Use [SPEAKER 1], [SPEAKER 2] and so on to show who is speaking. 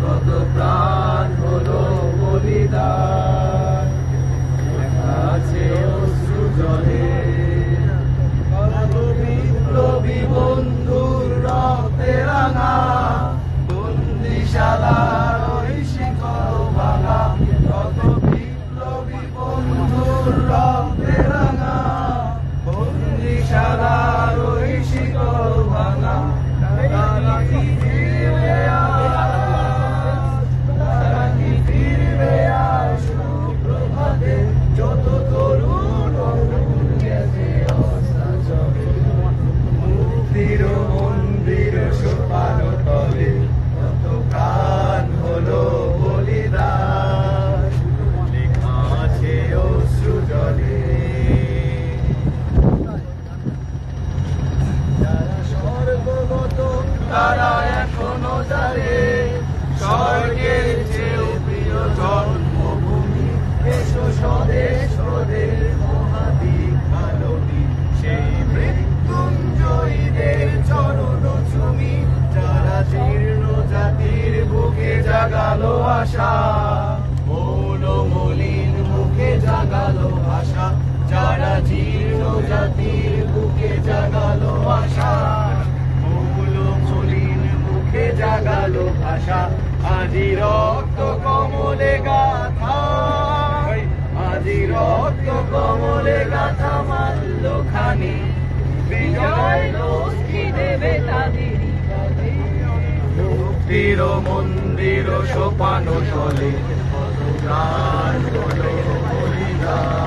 [SPEAKER 1] কত প্রাণ হলো বলিদান, আছে অশ্রু জলে কত বিপ্লবী বন্ধুর রক্তে রাঙা, বন্দিশালার ওই শিকল ভাঙা, কত বিপ্লবী বন্ধুর রক্তে রাঙা, বন্দিশালার ওই শিকল ভাঙা। তারা কি ফিরবে আজ, তারা কি ফিরবে আজ সুপ্রভাতে, যত তরুণ গেছে অস্তাচলে, মুক্তির মন্দির সোপান তলে, কত প্রাণ হলো বলিদান, লেখা আছে অশ্রু জলে। যারা স্বর্গগত তারা এখনো জানে, স্বর্গের চেয়েও প্রিয় জন্মভূমি, এসো স্বদেশ ওদের মহাদীক্ষালনী, সেই মৃত্যুঞ্জয়ীদের চরণ চুমি, যারা জীর্ণ জাতির বুকে জাগালো আশা, মৌল মলিন মুখে জাগালো আশা, যারা জীর্ণ জাতির বুকে জাগালো আশা, মৌল মলিন মুখে জাগালো আশা। আজি রক্ত কমলে গাথা, আজি রক্ত কমলে গাথা মাল্য খানি, বিজয় লক্ষ্মী দেবে তাদের মুক্তির মন্দির সোপান তলে, কত প্রাণ হলো বলিদান।